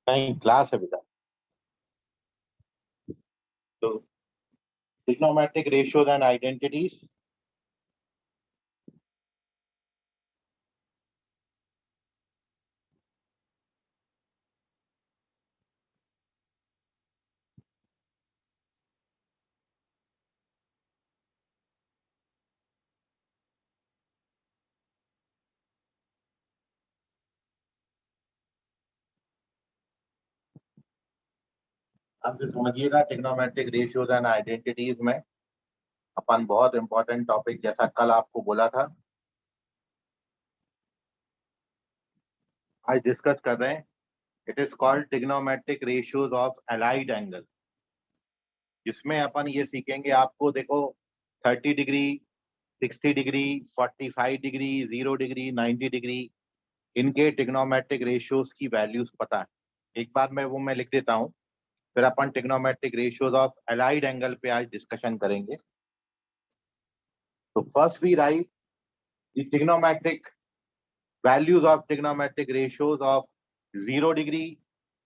कहीं क्लास है बेटा? तो ट्रिग्नोमेट्रिक रेशियोज एंड आइडेंटिटीज। अब जो समझिएगा ट्रिग्नोमेट्रिक रेशियोज एंड आइडेंटिटीज में अपन बहुत इंपॉर्टेंट टॉपिक, जैसा कल आपको बोला था, आज डिस्कस कर रहे हैं। It is called trigonometric ratios of allied angle, जिसमें अपन ये सीखेंगे। आपको देखो 30 degree, 60 degree, 45 degree, 0 degree, 90 degree, इनके ट्रिग्नोमेट्रिक रेशियोज की वैल्यूज पता है। एक बार मैं लिख देता हूँ, फिर अपन trigonometric ratios of allied angle पे आज डिस्कशन करेंगे। तो first we write the trigonometric values of trigonometric ratios of 0 degree,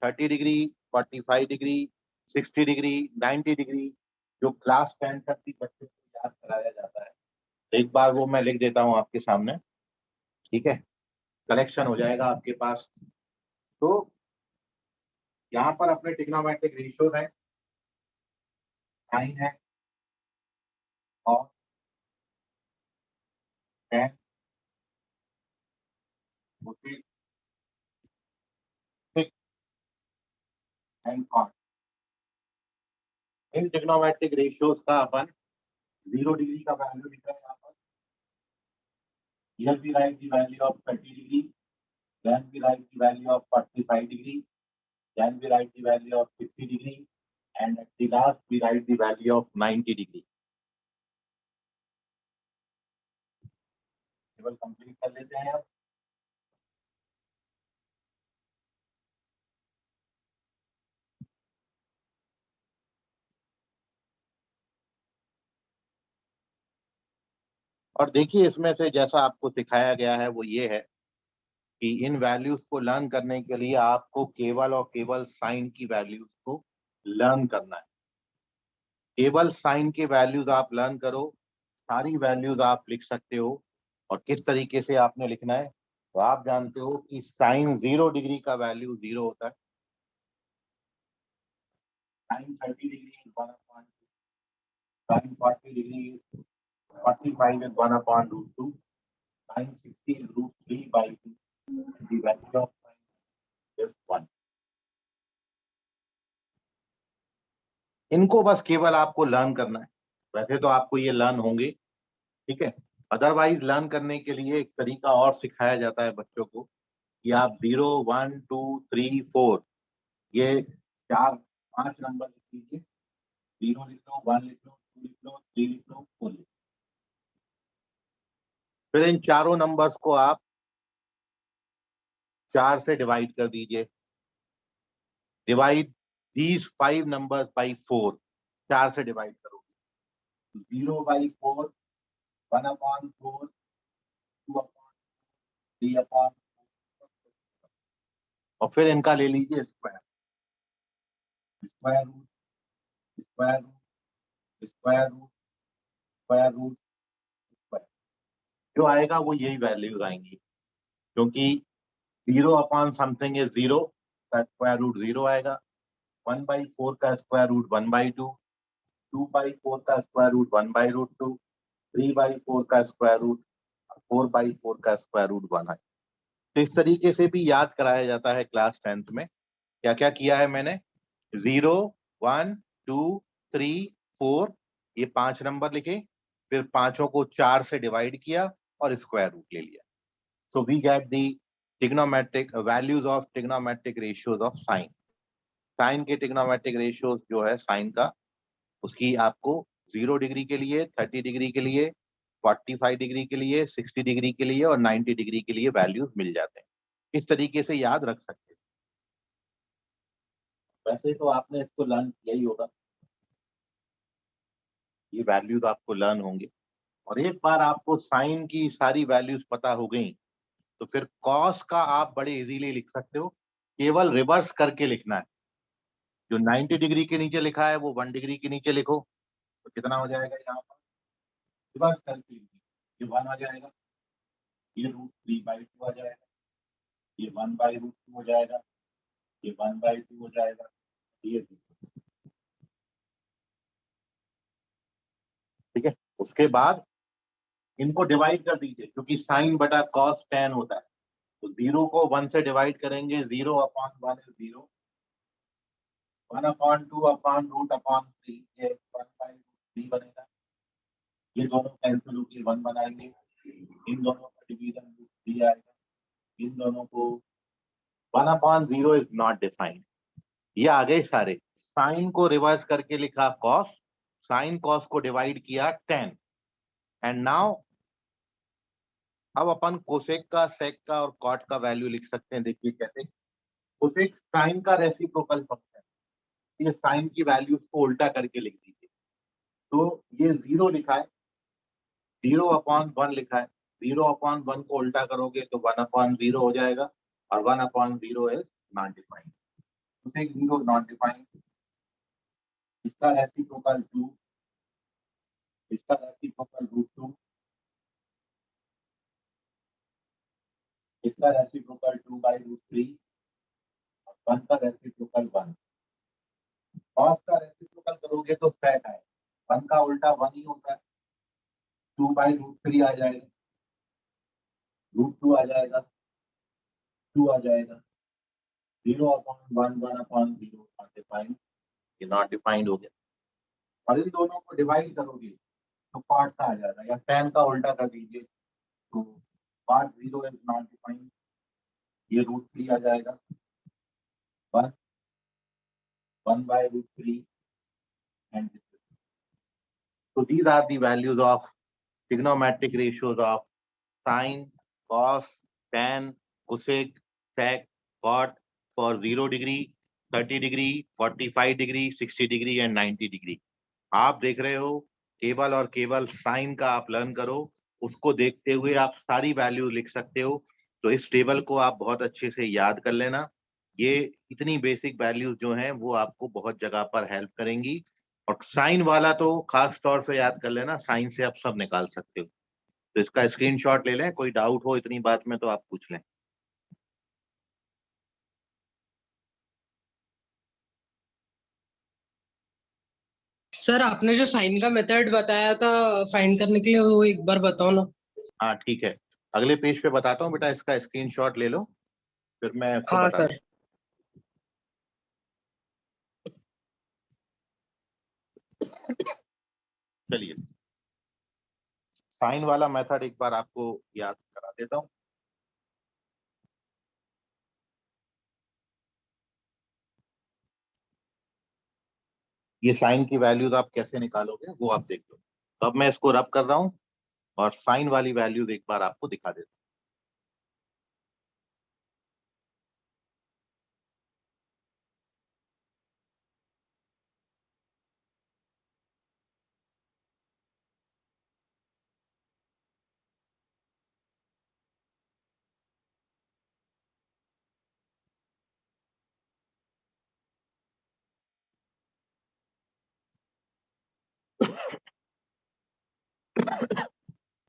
30 degree, 45 degree, 60 degree, 90 degree, जो क्लास 10 तक की बच्चों को याद कराया जाता है। एक बार वो मैं लिख देता हूँ आपके सामने, ठीक है? कलेक्शन हो जाएगा आपके पास। तो यहाँ पर अपने ट्रिग्नोमेट्रिक रेशियोज है, साइन है और tan होते एंड कॉन। इन ट्रिग्नोमेट्रिक रेशियोज का अपन 0 डिग्री का वैल्यू लिख रहे हैं यहाँ पर। Here we write the value of 30 degree, then we write the value of 45 degree, then we write the value of 60 degree, and at the last we write the value of 90 degree. केवल complete कर लेते हैं आप। और देखिए, इसमें से जैसा आपको सिखाया गया है वो ये है कि इन वैल्यूज को लर्न करने के लिए आपको केवल और केवल साइन की वैल्यूज को लर्न करना है। केवल साइन के वैल्यूज आप लर्न करो, सारी वैल्यूज आप लिख सकते हो। और किस तरीके से आपने लिखना है, तो आप जानते हो कि साइन 0 डिग्री का वैल्यू 0 होता है। Sine 30 degree is 1/2, sine 40 degree, 45 is 1/√2, sin 60 is √3/2. The value of sin is 1. इनको बस केवल आपको लर्न करना है। वैसे तो आपको ये लर्न होंगे, ठीक है? अदरवाइज लर्न करने के लिए एक तरीका और सिखाया जाता है बच्चों को कि आप 0, 1, 2, 3, 4 ये 4-5 नंबर लिख लीजिए। 0 लिख लो, 1 लिख लो, 2 लिख लो, 3 लिख लो, 4 लिख लो। फिर इन चारों नंबर्स को आप 4 से डिवाइड कर दीजिए। डिवाइड दीज 5 नंबर्स बाई 4, 4 से डिवाइड करोगे। 0/4, 1/4, 2/3/4, और फिर इनका ले लीजिए square. Square root, square root, square root, square root, square, जो आएगा वो यही वैल्यूज आएंगी, क्योंकि 0 समथिंग इज 0 का स्क्वायर रूट 0 आएगा। 1/4 का स्क्वायर रूट 1/2, 2/4 का स्क्वायर रूट 1/√2, 3/4 का स्क्वायर रूट 4/4 का स्क्वायर रूट 1 है। तो इस तरीके से भी याद कराया जाता है क्लास 10th में। क्या क्या किया है मैंने? 0, 1, 2, 3, 4 ये 5 नंबर लिखे, फिर पांचों को 4 से डिवाइड किया और स्क्वायर रूट ले लिया। So we get the trigonometric values of trigonometric ratios of sine. Sine के ट्रिग्नोमेट्रिक रेशियोज जो है साइन का, उसकी आपको 0 डिग्री के लिए, 30 डिग्री के लिए, 45 डिग्री के लिए, 60 डिग्री के लिए और 90 डिग्री के लिए वैल्यूज मिल जाते हैं। इस तरीके से याद रख सकते हैं। वैसे तो आपने इसको लर्न किया ही होगा, ये वैल्यूज आपको लर्न होंगे। और एक बार आपको साइन की सारी वैल्यूज पता हो गई, तो फिर कॉस का आप बड़े इजीली लिख सकते हो। केवल रिवर्स करके लिखना है। जो 90 डिग्री के नीचे लिखा है वो 1 डिग्री के नीचे लिखो, तो कितना हो जाएगा यहाँ पर, रिवर्स करके ये 1 आ जाएगा, ये √3/2 आ जाएगा, ये 1/√2 हो जाएगा, ये 1/2 हो जाएगा, ये 2। ठीक है, उसके बाद इनको डिवाइड कर दीजिए, क्योंकि साइन बटा कॉस tan होता है, तो 0 को 1 से डिवाइड करेंगे, 0/1 इज 0, 1/2/√3, ये 1/√3 बनेगा। ये दोनों कैंसिल होकर 1 बनाएंगे, इन दोनों का डिवीजन √3 आएगा, इन दोनों को 1/0 इज नॉट डिफाइंड। ये आ गए सारे। साइन को रिवर्स करके लिखा कॉस, साइन कॉस को डिवाइड किया tan, एंड नाउ अब अपन कोसेक का, सेक का और कॉट का वैल्यू लिख सकते हैं। देखिए कैसे, कोसेक साइन का रेसिप्रोकल फंक्शन, ये साइन की वैल्यूज को उल्टा करके लिख दीजिए। तो ये 0 लिखा है, 0/1 लिखा है, 0/1 को उल्टा करोगे तो 1/0 हो जाएगा, और 1/0 is not defined. Cosec 0 not defined. इसका रेसिप्रोकल 2, इसका रेसिप्रोकल √2, इसका रेसिप्रोकल 2/√3, और 1 का रेसिप्रोकल 1। कॉस का रेसिप्रोकल करोगे तो सेक है, 1 का उल्टा 1 ही होता है, 2/√3 आ जाएगा, √2 आ जाएगा, 2 आ जाएगा, 0/1 1/0 नॉट डिफाइंड, ये नॉट डिफाइंड हो गया। और इन दोनों को डिवाइड करोगे तो कॉट का आ जाएगा, या tan का उल्टा कर दीजिए, तो cot 0 इज नॉट डिफाइंड, ये √3 आ जाएगा, 1 1/√3, and this is. So these are the values of trigonometric ratios of sine, cos, tan, cosec, sec, cot for 0 degree, 30 degree, 45 degree, 60 degree and 90 degree. आप देख रहे हो, केवल और केवल साइन का आप लर्न करो, उसको देखते हुए आप सारी वैल्यू लिख सकते हो। तो इस टेबल को आप बहुत अच्छे से याद कर लेना। ये इतनी बेसिक वैल्यूज जो हैं वो आपको बहुत जगह पर हेल्प करेंगी, और साइन वाला तो खास तौर से याद कर लेना, साइन से आप सब निकाल सकते हो। तो इसका स्क्रीनशॉट ले लें, कोई डाउट हो इतनी बात में तो आप पूछ लें। सर आपने जो साइन का मेथड बताया था फाइंड करने के लिए, वो एक बार बताओ ना। हाँ ठीक है, अगले पेज पे बताता हूँ बेटा, इसका स्क्रीनशॉट ले लो, फिर मैं आपको हाँ बताता सर। हूँ। चलिए, साइन वाला मेथड एक बार आपको याद करा देता हूँ। ये साइन की वैल्यूज आप कैसे निकालोगे वो आप देख लो। तो अब मैं इसको रब कर रहा हूँ और साइन वाली वैल्यूज एक बार आपको दिखा देता हूँ।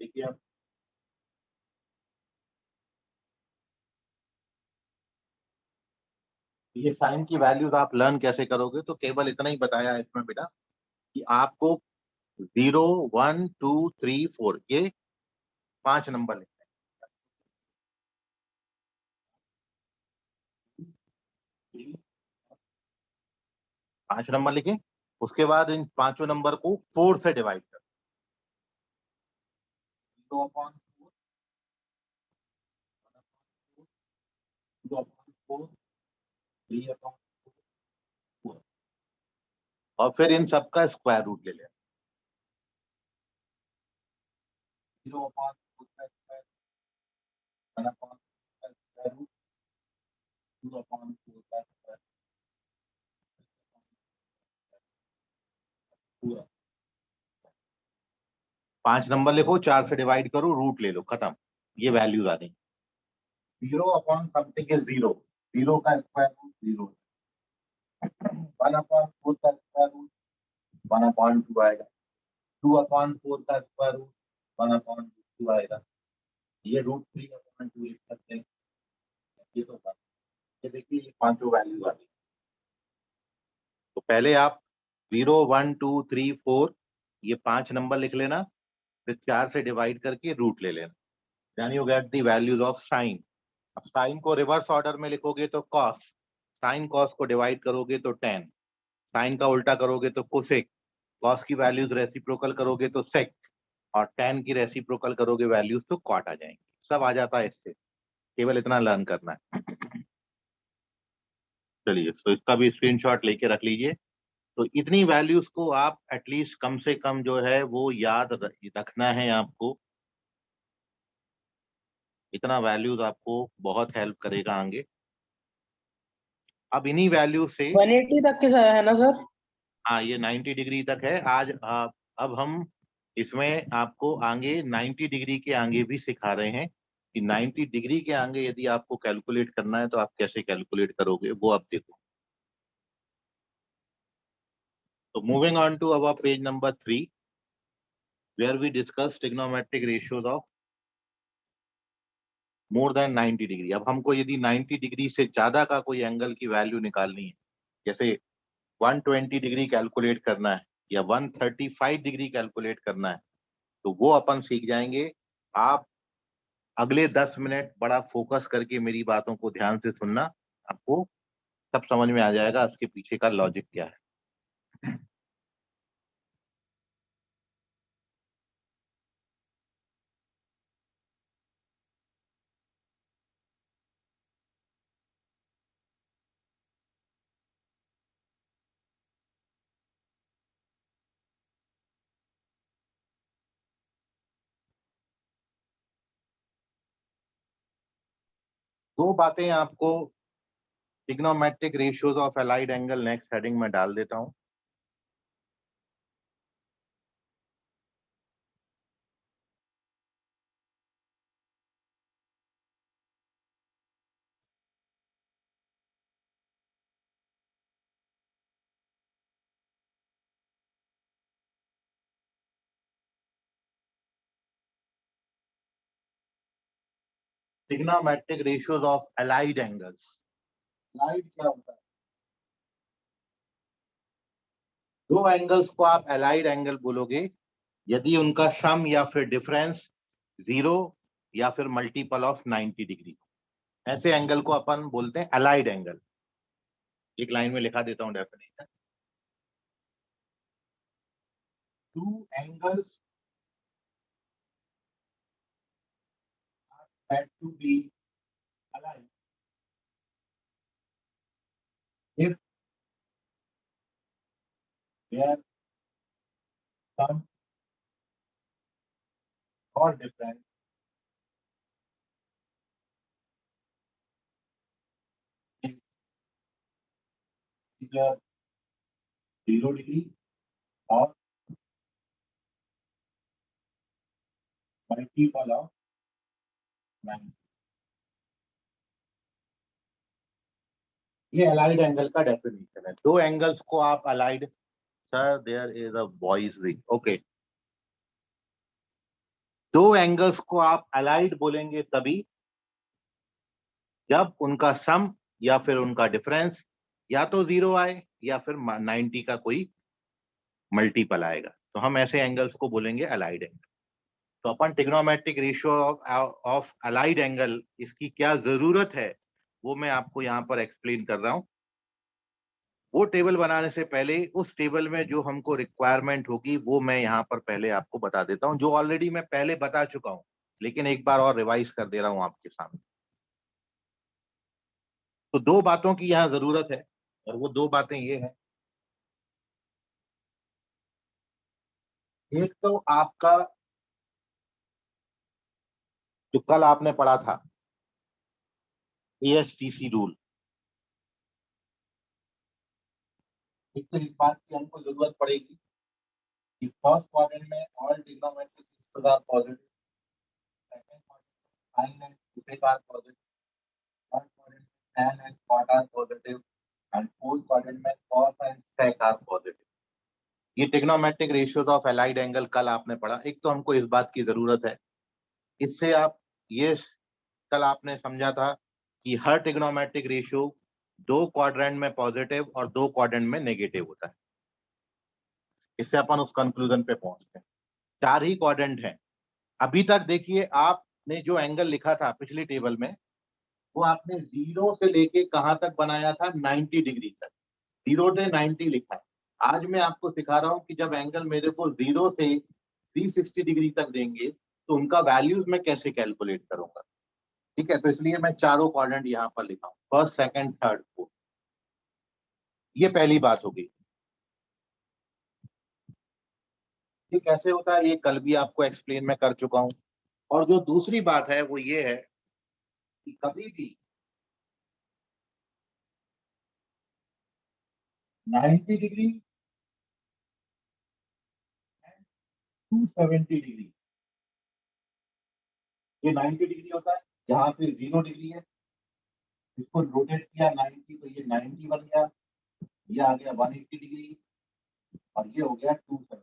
देखिए अब ये साइन की वैल्यूज आप लर्न कैसे करोगे, तो केवल इतना ही बताया है इसमें बेटा कि आपको 0 1 2 3 4 ये 5 नंबर लिखने हैं। 5 नंबर लिखे, उसके बाद इन पांचों नंबर को 4 से डिवाइड कर, 0/4, 2/4, 3/4, और फिर इन सबका स्क्वायर रूट ले लें। 0/4 का स्क्वायर, 1/4 का स्क्वायर रूट, 2/4 का स्क्वायर, पूरा 5 नंबर लिखो, 4 से डिवाइड करो, रूट ले लो, खत्म। ये वैल्यूज आ गई। 0/समथिंग इज 0, 0 का स्क्वायर रूट 0, 1/4 का स्क्वायर रूट 1/2 आएगा, 2/4 का स्क्वायर रूट 1/2 आएगा, ये √3/2 लिख सकते हैं। ये तो बात, ये देखिए ये पांचों वैल्यू आ गई। तो पहले आप 0, 1, 2, 3, 4 ये 5 नंबर लिख लेना, फिर 4 से डिवाइड करके रूट ले लेना, then you get the values of sine. अब साइन को रिवर्स ऑर्डर में लिखोगे तो कॉस, साइन कॉस को डिवाइड करोगे तो टेन, साइन का उल्टा करोगे तो कोसेक, कॉस की वैल्यूज रेसिप्रोकल करोगे तो सेक, और टेन की रेसिप्रोकल करोगे वैल्यूज तो कॉट आ जाएंगे। सब आ जाता है इससे, केवल इतना लर्न करना है। चलिए, तो इसका भी स्क्रीनशॉट लेके रख लीजिए। तो इतनी वैल्यूज को आप एटलीस्ट कम से कम जो है वो याद रखना है आपको। इतना वैल्यूज आपको बहुत हेल्प करेगा आगे। अब इन्हीं वैल्यू से 180 तक के है ना सर? हाँ, ये 90 डिग्री तक है आज। अब हम इसमें आपको आगे 90 डिग्री के आगे भी सिखा रहे हैं कि 90 डिग्री के आगे यदि आपको कैलकुलेट करना है तो आप कैसे कैलकुलेट करोगे, वो आप देखो। तो moving on to our page number 3 where we discuss trigonometric ratios of more than 90 degree. अब हमको यदि 90 डिग्री से ज्यादा का कोई एंगल की वैल्यू निकालनी है, जैसे 120 डिग्री कैलकुलेट करना है या 135 डिग्री कैलकुलेट करना है, तो वो अपन सीख जाएंगे। आप अगले 10 मिनट बड़ा फोकस करके मेरी बातों को ध्यान से सुनना, आपको सब समझ में आ जाएगा इसके पीछे का लॉजिक क्या है। दो बातें आपको trigonometric ratios of allied angle next heading में डाल देता हूं। Trigonometric ratios of allied angles. Allied क्या होता है? दो एंगल्स को आप अलाइड एंगल बोलोगे यदि उनका सम या फिर डिफरेंस 0 या फिर मल्टीपल ऑफ 90 डिग्री, ऐसे एंगल को अपन बोलते हैं अलाइड एंगल। एक लाइन में लिखा देता हूं definition. Two angles had to be aligned if their sum or difference is either 0 degree or multiple of 90। ये अलाइड एंगल का डेफिनेशन है। दो एंगल्स को आप allied, sir there is a voice ring, okay. दो एंगल्स को आप allied बोलेंगे तभी जब उनका सम या फिर उनका डिफरेंस या तो 0 आए या फिर 90 का कोई मल्टीपल आएगा, तो हम ऐसे एंगल्स को बोलेंगे अलाइड एंगल। तो अपन trigonometric ratio of allied angle, इसकी क्या जरूरत है वो मैं आपको यहाँ पर एक्सप्लेन कर रहा हूँ। वो टेबल बनाने से पहले उस टेबल में जो हमको रिक्वायरमेंट होगी वो मैं यहाँ पर पहले आपको बता देता हूँ, जो ऑलरेडी मैं पहले बता चुका हूँ, लेकिन एक बार और रिवाइज कर दे रहा हूँ आपके सामने। तो दो बातों की यहाँ जरूरत है, और वो दो बातें ये हैं। एक तो आपका जो कल आपने पढ़ा था ASTC रूल, एक तो इस बात की हमको जरूरत पड़ेगी कि फर्स्ट क्वाड्रेंट में all trigonometric ratios are positive, second quadrant sine and दूसरे का positive, third quadrant tan and cot are positive and fourth quadrant में cos and sec are positive. ये trigonometric ratios of allied angle कल आपने पढ़ा. एक तो हमको इस बात की जरूरत है, इससे आप ये कल आपने समझा था कि हर ट्रिग्नोमेट्रिक रेशियो 2 क्वाड्रेंट में पॉजिटिव और 2 क्वाड्रेंट में नेगेटिव होता है. इससे अपन उस कंक्लूजन पे पहुंचते हैं. 4 ही क्वाड्रेंट हैं. अभी तक देखिए आपने जो एंगल लिखा था पिछली टेबल में, वो आपने 0 से लेके कहां तक बनाया था, 90 डिग्री तक. 0 से 90 लिखा है. आज मैं आपको सिखा रहा हूं कि जब एंगल मेरे को 0 से 360 डिग्री तक देंगे तो उनका वैल्यूज मैं कैसे कैलकुलेट करूंगा. ठीक है, तो इसलिए मैं चारों क्वाड्रेंट यहां पर लिखा हूं, फर्स्ट, सेकंड, थर्ड, फोर्थ. ये पहली बात होगी. ये कैसे होता है ये कल भी आपको एक्सप्लेन मैं कर चुका हूं. और जो दूसरी बात है वो ये है कि कभी भी 90 डिग्री 270 डिग्री, ये 90 डिग्री होता है. यहाँ फिर 0 डिग्री है, इसको रोटेट किया 90 तो ये 90 बन गया, ये आ गया 180 डिग्री और ये हो गया 270.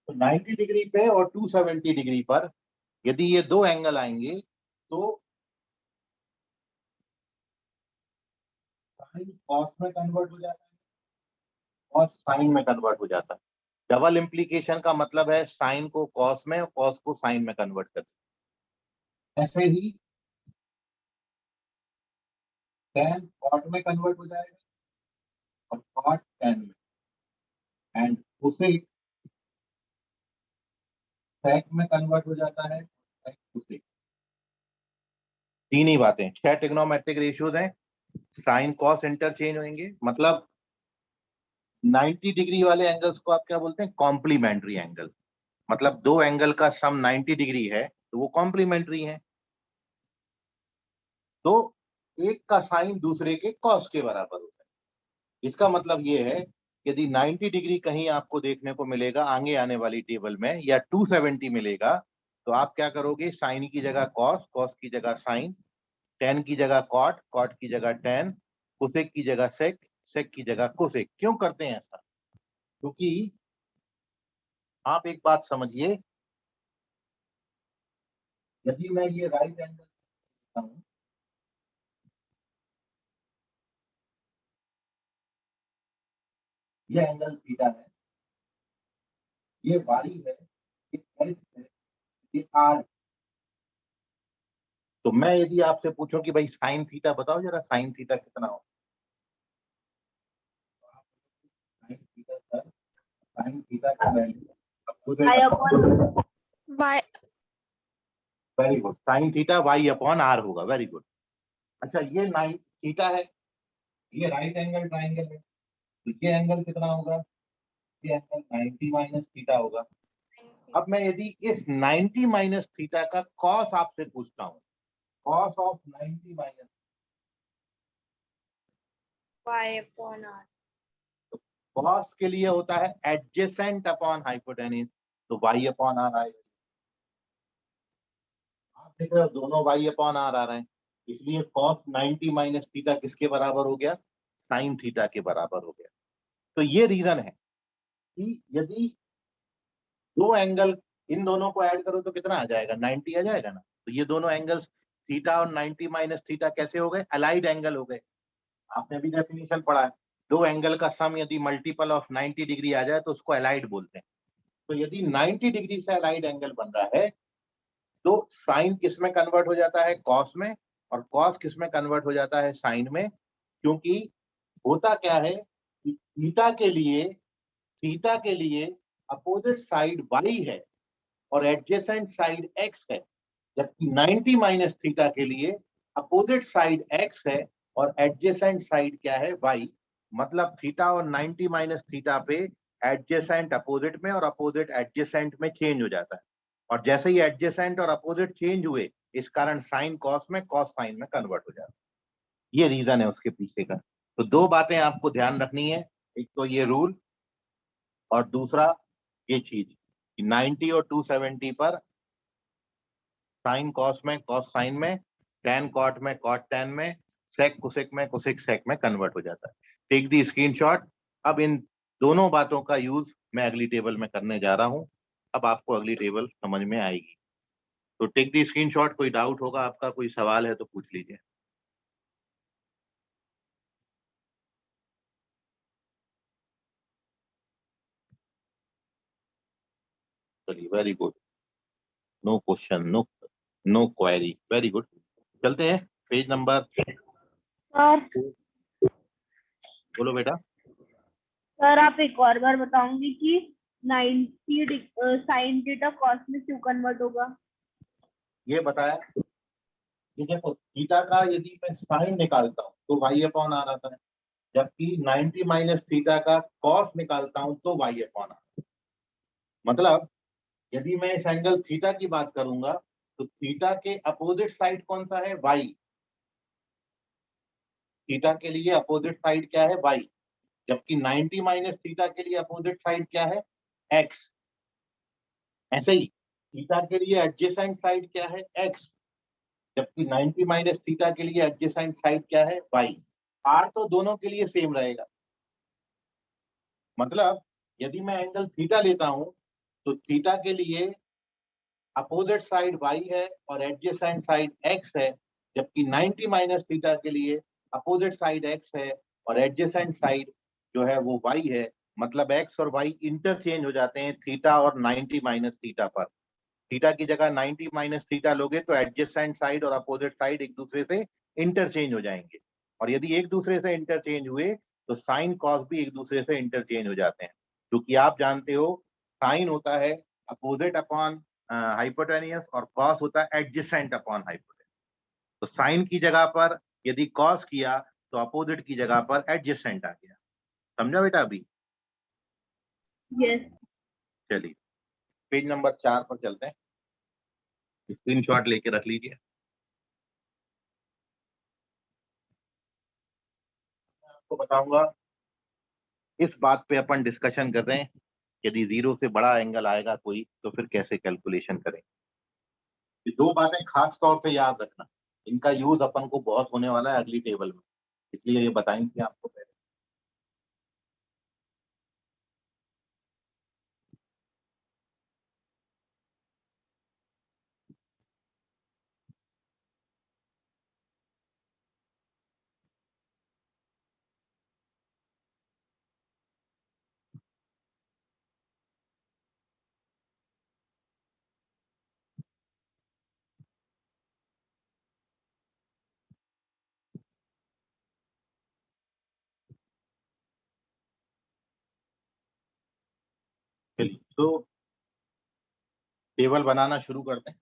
तो 90 डिग्री पे और 270 डिग्री पर यदि ये दो एंगल आएंगे तो साइन कॉस में कन्वर्ट हो जाता है और साइन में कन्वर्ट हो जाता है. डबल इम्प्लीकेशन का मतलब है साइन को कॉस में और कॉस को साइन में कन्वर्ट करते. ऐसे ही tan कॉट में कन्वर्ट हो जाएगा और कॉट tan में, एंड कोसेक सेक में कन्वर्ट हो जाता है, सेक कोसेक. तीन ही बातें. 6 ट्रिग्नोमेट्रिक रेशियोज हैं. साइन कॉस इंटरचेंज होंगे, मतलब 90 डिग्री वाले एंगल्स को आप क्या बोलते हैं, कॉम्प्लीमेंट्री एंगल. मतलब दो एंगल का सम 90 डिग्री है तो वो कॉम्प्लीमेंट्री है. तो एक का साइन दूसरे के कॉस के बराबर होता है. इसका मतलब ये है यदि 90 डिग्री कहीं आपको देखने को मिलेगा आगे आने वाली टेबल में या 270 मिलेगा तो आप क्या करोगे, साइन की जगह कॉस, कॉस की जगह साइन, टेन की जगह कॉट, कॉट की जगह टेन, कोसेक की जगह सेक, सेक की जगह कोसेक. क्यों करते हैं ऐसा? क्योंकि आप एक बात समझिए, यदि मैं ये राइट एंगल हूं, ये एंगल थीटा है, ये वाई है, ये एक्स है, ये आर. तो मैं यदि आपसे पूछूं कि भाई साइन थीटा बताओ जरा, साइन थीटा कितना हो, sine theta sir, sine theta का value very good, sine theta y upon r होगा. Very good. अच्छा, ये 9 थीटा है, ये राइट एंगल ट्राइंगल है, तो ये एंगल कितना होगा, ये एंगल 90 माइनस थीटा होगा. अब मैं यदि इस 90 माइनस थीटा का कॉस आपसे पूछता हूँ, cos of 90 minus y upon r. Cos के लिए होता है एडजेसेंट अपॉन हाइपोटेन्यूज, तो y अपॉन आर आएगा. आप देख रहे हो दोनों y अपॉन आर आ रहे हैं, इसलिए कॉस 90 माइनस थीटा किसके बराबर हो गया, साइन थीटा के बराबर हो गया. तो ये रीजन है कि यदि दो एंगल, इन दोनों को ऐड करो तो कितना आ जाएगा, 90 आ जाएगा ना. तो ये दोनों एंगल्स थीटा और 90 माइनस थीटा कैसे हो गए, अलाइड एंगल हो गए. आपने अभी डेफिनेशन पढ़ा है, दो एंगल का सम यदि मल्टीपल ऑफ 90 डिग्री आ जाए तो उसको अलाइड बोलते हैं. तो यदि 90 डिग्री से अलाइड एंगल बन रहा है तो साइन किस में कन्वर्ट हो जाता है, कॉस में, और कॉस किस में कन्वर्ट हो जाता है, साइन में. क्योंकि होता क्या है कि थीटा के लिए अपोजिट साइड y है और एडजेसेंट साइड x है, जबकि 90 माइनस थीटा के लिए अपोजिट साइड x है और एडजेसेंट साइड क्या है, y. मतलब थीटा और 90 माइनस थीटा पे एडजेसेंट अपोजिट में और अपोजिट एडजेसेंट में चेंज हो जाता है. और जैसे ही एडजेसेंट और अपोजिट चेंज हुए इस कारण साइन कॉस में, कॉस साइन में कन्वर्ट हो जाता है. ये रीजन है उसके पीछे का. तो दो बातें आपको ध्यान रखनी है, एक तो ये रूल और दूसरा ये चीज कि 90 और 270 पर साइन कॉस में, कॉस साइन में, टैन कॉट में, कॉट टैन में, सेक कुसेक में, कुसेक सेक में कन्वर्ट हो जाता है। Take the screenshot. अब इन दोनों बातों का यूज मैं अगली टेबल में करने जा रहा हूं। अब आपको अगली टेबल समझ में आएगी। तो टेक दी स्क्रीनशॉट। कोई डाउट होगा आपका, कोई सवाल है तो पूछ लीजिए। चलिए, very good. No question, no query, very good. चलते हैं पेज नंबर। सर बोलो बेटा। सर आप एक और बार बताऊंगी कि 90 साइन थीटा कॉस में क्यों कन्वर्ट होगा? ये बताया कि देखो, थीटा का यदि मैं साइन निकालता हूँ तो वाई अपॉन आ रहा है, जबकि 90 माइनस थीटा का कॉस निकालता हूं तो वाई अपॉन आ रहा है। मतलब यदि मैं इस एंगल थीटा की बात करूंगा तो थीटा के अपोजिट साइड कौन सा है? वाई। थीटा के लिए अपोजिट साइड क्या है? वाई। जबकि 90 माइनस थीटा के लिए अपोजिट साइड क्या है? एक्स। ऐसे ही थीटा के लिए एडजेसेंट साइड क्या है? एक्स। जबकि 90 माइनस थीटा के लिए एडजेसेंट साइड क्या है? वाई। आर तो दोनों के लिए सेम रहेगा। मतलब यदि मैं एंगल थीटा लेता हूं तो थीटा के लिए अपोजिट साइड y है और एडजेसेंट साइड x है, जबकि 90 माइनस थीटा के लिए अपोजिट साइड x है और एडजेसेंट साइड जो है वो y है। मतलब x और y इंटरचेंज हो जाते हैं थीटा और 90 माइनस थीटा पर। थीटा की जगह 90 माइनस थीटा लोगे तो एडजेसेंट साइड और अपोजिट साइड एक दूसरे से इंटरचेंज हो जाएंगे। और यदि एक दूसरे से इंटरचेंज हुए तो साइन कॉस भी एक दूसरे से इंटरचेंज हो जाते हैं, क्योंकि आप जानते हो साइन होता है अपोजिट अपॉन हाइपोटेनियस और कॉस होता है एडजेसेंट अपॉन हाइपोटेनियस। तो साइन की जगह पर यदि कॉस किया तो अपोजिट की जगह पर एडजेसेंट आ गया। समझा बेटा अभी? यस। चलिए पेज नंबर 4 पर चलते हैं। स्क्रीनशॉट लेके रख लीजिए। आपको बताऊंगा, इस बात पे अपन डिस्कशन कर रहे हैं, यदि जीरो से बड़ा एंगल आएगा कोई तो फिर कैसे कैलकुलेशन करें। ये दो बातें खास तौर से याद रखना, इनका यूज अपन को बहुत होने वाला है अगली टेबल में, इसलिए ये बताएंगे आपको पहले। चलिए तो टेबल बनाना शुरू करते हैं।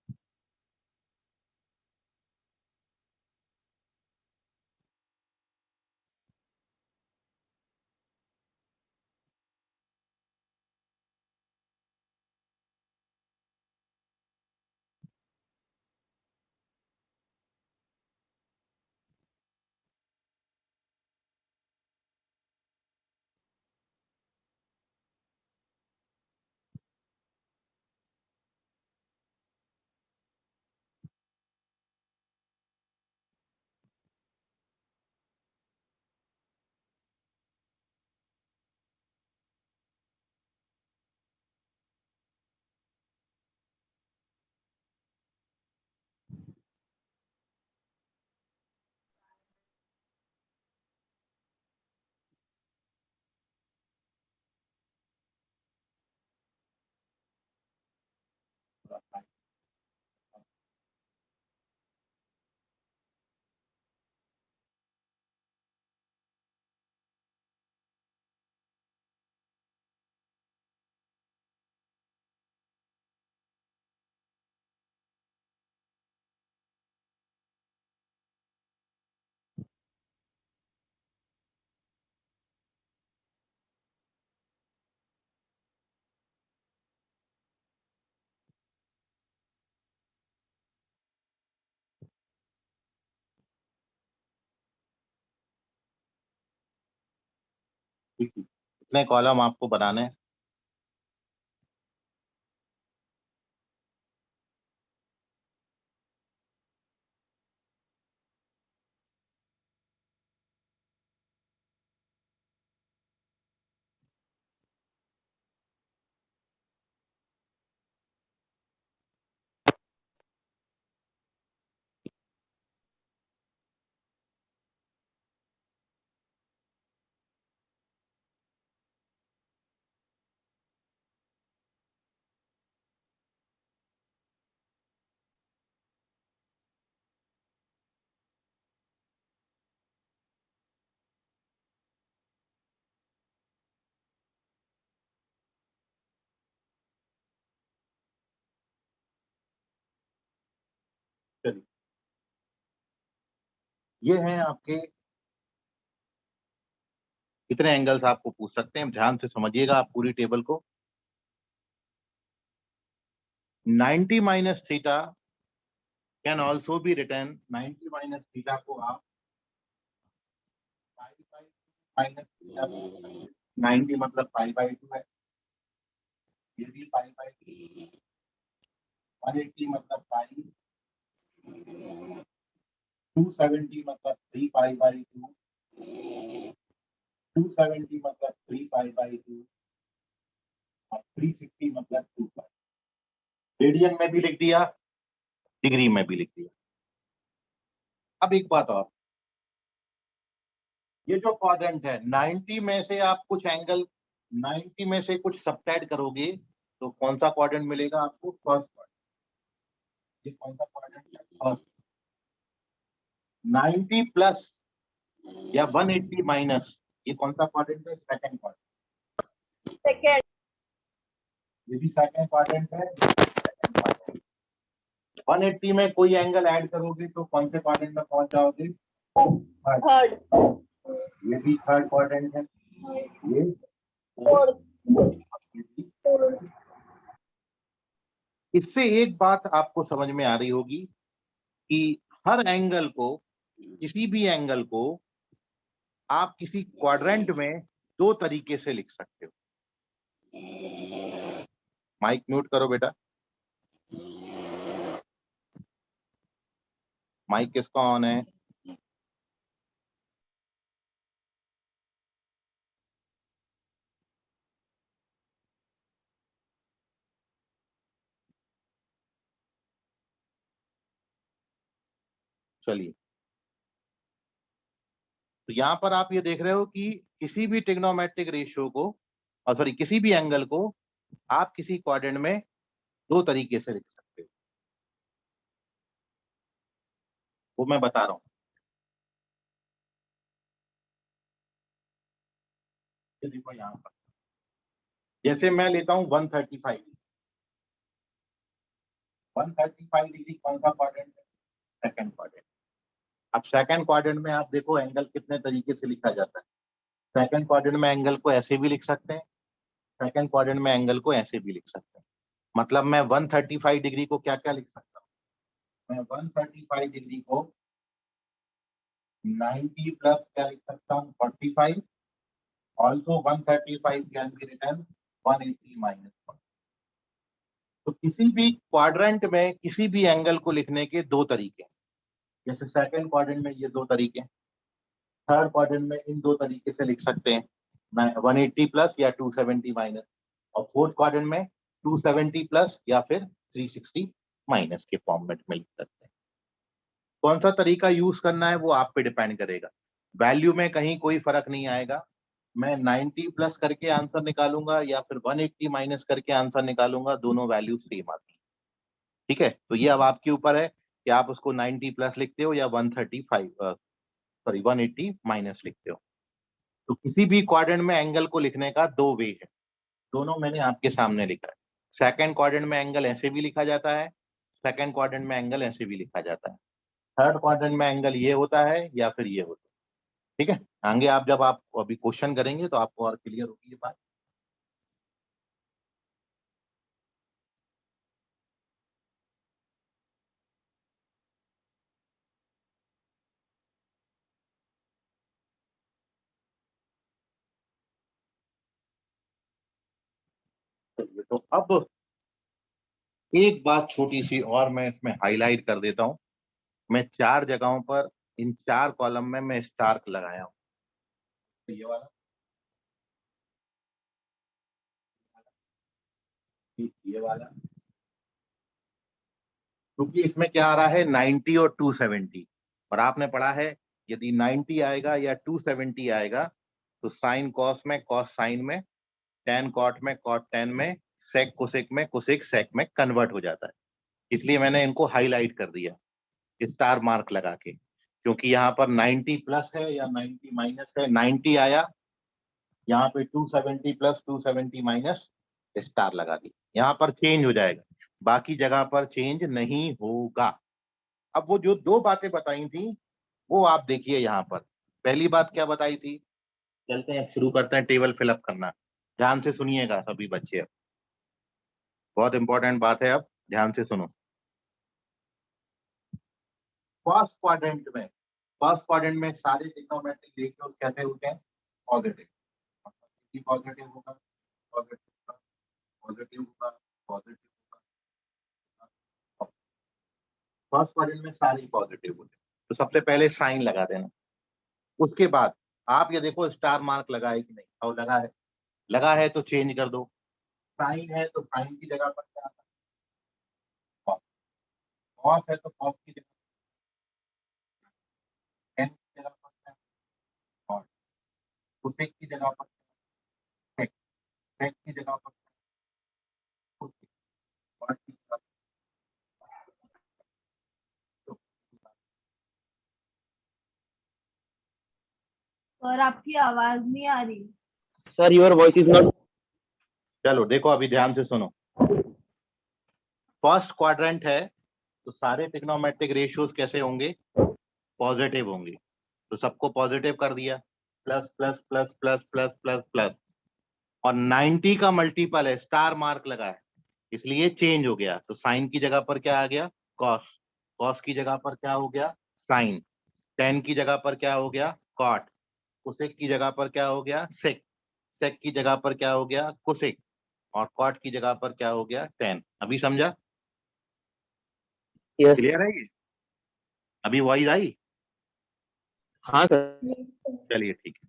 कितने कॉलम आपको बनाने हैं? ये हैं आपके कितने एंगल्स आपको पूछ सकते हैं, ध्यान से समझिएगा आप पूरी टेबल को। 90 minus theta can also be return, 90 minus theta को आप माइनस थीटा, 90 मतलब पाई बाई 2 है, ये भी पाई बाई 2, 180 मतलब पाई, 270 मतलब 3 पाई बाई 2, 270 मतलब 3 पाई बाई 2 और 360 मतलब 2 पाई। रेडियन में भी लिख दिया, डिग्री में भी लिख दिया। अब एक बात और, ये जो क्वाड्रेंट है 90 में से आप कुछ एंगल 90 में से कुछ सब्ट्रैक्ट करोगे तो कौन सा क्वाड्रेंट मिलेगा आपको? First quadrant. ये कौन सा क्वाड्रेंट है? फर्स्ट। 90 प्लस या 180 माइनस, ये कौन सा क्वाड्रेंट है? Second quadrant. सेकेंड। ये भी सेकंड क्वाड्रेंट है, 180 में कोई एंगल ऐड करोगे तो कौन से क्वाड्रेंट में पहुंच जाओगे? थर्ड। ये भी थर्ड क्वाड्रेंट है, ये फोर्थ। इससे एक बात आपको समझ में आ रही होगी कि हर एंगल को, किसी भी एंगल को आप किसी क्वाड्रेंट में दो तरीके से लिख सकते हो। माइक म्यूट करो बेटा, माइक किसका ऑन है? चलिए, तो यहां पर आप ये देख रहे हो कि किसी भी ट्रिग्नोमेट्रिक रेशियो को, सॉरी किसी भी एंगल को आप किसी क्वाड्रेंट में दो तरीके से लिख सकते हो, वो मैं बता रहा हूं। ये देखो यहां पर, जैसे मैं लेता हूं 135 डिग्री कौन सा क्वाड्रेंट है? Second quadrant. अब सेकंड क्वाड्रेंट में आप देखो एंगल कितने तरीके से लिखा जाता है। सेकंड क्वाड्रेंट में एंगल को ऐसे भी लिख सकते हैं, सेकंड क्वाड्रेंट में एंगल को ऐसे भी लिख सकते हैं। मतलब मैं 135 डिग्री को क्या क्या लिख सकता हूँ? मैं 135 डिग्री को 90 प्लस क्या लिख सकता हूँ? 45। Also 135 can be written 180 minus 1। तो किसी भी क्वाड्रेंट में किसी भी एंगल को लिखने के दो तरीके हैं। जैसे सेकंड क्वाड्रेंट में ये दो तरीके हैं, थर्ड क्वाड्रेंट में इन दो तरीके से लिख सकते हैं, 180 प्लस या 270 माइनस, और फोर्थ क्वाड्रेंट में 270 प्लस या फिर 360 माइनस के फॉर्मेट में लिख सकते हैं। कौन सा तरीका यूज करना है वो आप पे डिपेंड करेगा, वैल्यू में कहीं कोई फर्क नहीं आएगा। मैं 90 प्लस करके आंसर निकालूंगा या फिर 180 माइनस करके आंसर निकालूंगा, दोनों वैल्यू सेम आती है। ठीक है, तो ये अब आपके ऊपर है कि आप उसको 90 प्लस लिखते हो या 180 माइनस लिखते हो। तो किसी भी क्वाड्रेंट में एंगल को लिखने का दो वे है, दोनों मैंने आपके सामने लिखा है। सेकंड क्वाड्रेंट में एंगल ऐसे भी लिखा जाता है, सेकंड क्वाड्रेंट में एंगल ऐसे भी लिखा जाता है, थर्ड क्वाड्रेंट में एंगल ये होता है या फिर ये होता है। ठीक है, आगे आप जब आप अभी क्वेश्चन करेंगे तो आपको और क्लियर होगी ये बात। तो अब एक बात छोटी सी और मैं इसमें हाईलाइट कर देता हूं। मैं चार जगहों पर, इन चार कॉलम में मैं स्टार लगाया हूं। तो ये वाला, ये वाला, क्योंकि इसमें क्या आ रहा है 90 और 270, और आपने पढ़ा है यदि 90 आएगा या 270 आएगा तो साइन कॉस में, कॉस साइन में, टेन कॉट में, कॉट टेन में, सेक कोसेक में, कोसेक सेक में कन्वर्ट हो जाता है। इसलिए मैंने इनको हाईलाइट कर दिया स्टार मार्क लगा के, क्योंकि यहाँ पर 90 प्लस है या 90 माइनस है, 90 आया यहाँ पे 270 प्लस 270 माइनस स्टार लगा दी, यहाँ पर चेंज हो जाएगा, बाकी जगह पर चेंज नहीं होगा। अब वो जो दो बातें बताई थी वो आप देखिए यहाँ पर। पहली बात क्या बताई थी, चलते हैं शुरू करते हैं टेबल फिलअप करना। ध्यान से सुनिएगा सभी बच्चे, अब बहुत इंपॉर्टेंट बात है, अब ध्यान से सुनो। फर्स्ट क्वाड्रेंट में सारे ट्रिग्नोमेट्रिक रेशियोज कैसे होते हैं, पॉजिटिव। पॉजिटिव होगा, पॉजिटिव होगा, पॉजिटिव होगा, पॉजिटिव होगा। फर्स्ट क्वाड्रेंट में सारे पॉजिटिव होते हैं, तो सबसे पहले साइन लगा देना। उसके बाद आप ये देखो स्टार मार्क लगा है कि नहीं, और लगा है तो चेंज कर दो। साइन है तो साइन की जगह पर क्या आता है, कॉस है तो कॉस की जगह, टेन की जगह पर क्या, कॉस, कोसेक की जगह पर सेक, सेक की जगह पर कोसेक, कॉट की जगह पर तो। सर आपकी आवाज नहीं आ रही। Sir, your voice is not. चलो देखो अभी ध्यान से सुनो। फर्स्ट क्वाड्रेंट है तो सारे ट्रिग्नोमेट्रिक रेशियोज कैसे होंगे, पॉजिटिव होंगे। तो सबको पॉजिटिव कर दिया, plus plus plus plus plus plus plus, और 90 का मल्टीपल है, स्टार मार्क लगा है, इसलिए चेंज हो गया। तो साइन की जगह पर क्या आ गया, कॉस, कॉस की जगह पर क्या हो गया, साइन, टेन की जगह पर क्या हो गया, कॉट, कोसेक की जगह पर क्या हो गया, सेक, सेक की जगह पर क्या हो गया, कोसेक, और कॉट की जगह पर क्या हो गया, टेन। अभी समझा, Yes. क्लियर है ये, अभी वॉइस आई। हाँ sir. चलिए ठीक है,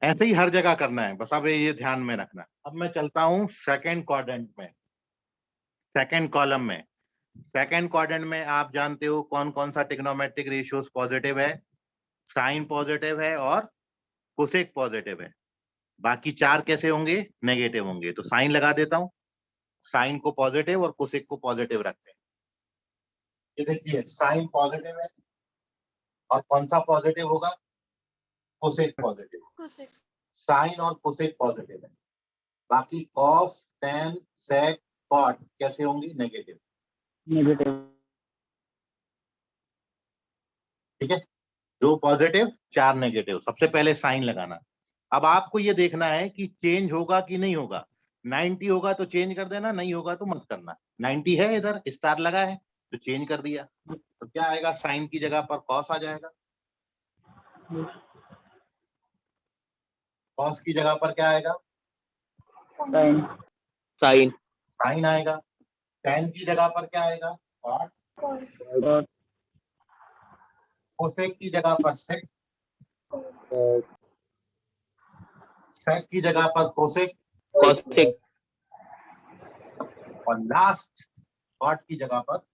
ऐसे ही हर जगह करना है, बस अब ये ध्यान में रखना। अब मैं चलता हूं सेकंड क्वाड्रेंट में, सेकंड कॉलम में। सेकंड क्वाड्रेंट में आप जानते हो कौन कौन सा ट्रिग्नोमेट्रिक रेशियोज पॉजिटिव है, साइन पॉजिटिव है और कोसेक पॉजिटिव है। बाकी चार कैसे होंगे, नेगेटिव होंगे। तो साइन लगा देता हूं, साइन को पॉजिटिव और कोसेक को पॉजिटिव रखते हैं। ये देखिए साइन पॉजिटिव है, और कौन सा पॉजिटिव होगा, कोसेक पॉजिटिव। साइन और कोसेक पॉजिटिव है, बाकी कॉस, टेन, सेक, कॉट कैसे होंगी, नेगेटिव। Negative. ठीक है, दो पॉजिटिव चार नेगेटिव। सबसे पहले साइन लगाना। अब आपको ये देखना है कि चेंज होगा कि नहीं होगा। 90 होगा तो चेंज कर देना, नहीं होगा तो मत करना। 90 है, इधर स्टार लगा है तो चेंज कर दिया, तो क्या आएगा, साइन की जगह पर कॉस आ जाएगा, कॉस की जगह पर क्या आएगा, Sign. Sign. साइन आएगा, टेन की जगह पर क्या आएगा, कॉट, Dot. कोसेक की जगह पर सेक, सेक की जगह पर कोसेक, Cosec. और लास्ट कॉट की जगह पर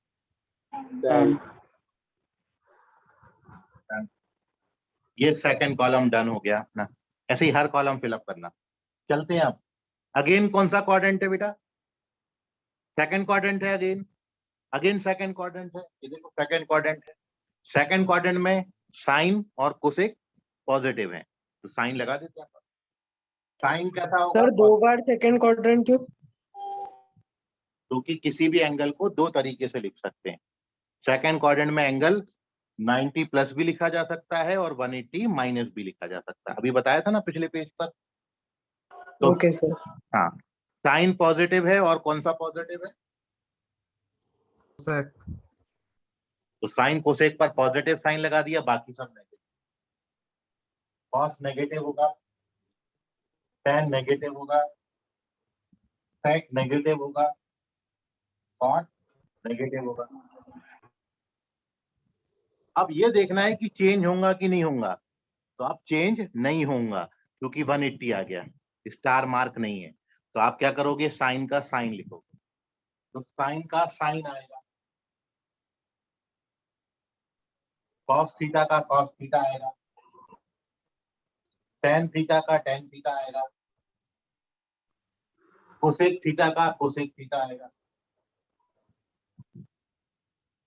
Tan. ये सेकंड कॉलम डन हो गया ना। ऐसे ही हर कॉलम फिलअप करना। चलते हैं अब, अगेन कौन सा क्वाड्रेंट है बेटा, सेकंड क्वाड्रेंट है, अगेन अगेन सेकंड क्वाड्रेंट है। ये देखो सेकंड क्वाड्रेंट है, सेकंड क्वाड्रेंट में साइन और कोसेक पॉजिटिव है, तो साइन लगा देते हैं। साइन कैसा होगा, सर 2 बार सेकंड क्वाड्रेंट क्यों? क्योंकि किसी भी एंगल को दो तरीके से लिख सकते हैं। सेकंड क्वाड्रेंट में एंगल 90 प्लस भी लिखा जा सकता है और 180 माइनस भी लिखा जा सकता है, अभी बताया था ना पिछले पेज पर। तो ओके सर। हाँ, साइन पॉजिटिव है और कौन सा पॉजिटिव है, कोसेक। तो साइन कोसेक पर पॉजिटिव साइन लगा दिया, बाकी सब नेगेटिव। कॉस नेगेटिव होगा, टेन नेगेटिव होगा, सेक नेगेटिव होगा, कॉट नेगेटिव होगा। अब ये देखना है कि चेंज होगा कि नहीं होगा, तो आप चेंज नहीं होगा क्योंकि 180 आ गया, स्टार मार्क नहीं है। तो आप क्या करोगे, साइन का साइन लिखोगे, तो साइन का साइन आएगा, कॉस थीटा का कॉस थीटा आएगा, टेन थीटा का टेन थीटा आएगा, कोसेक थीटा का कोसेक थीटा आएगा,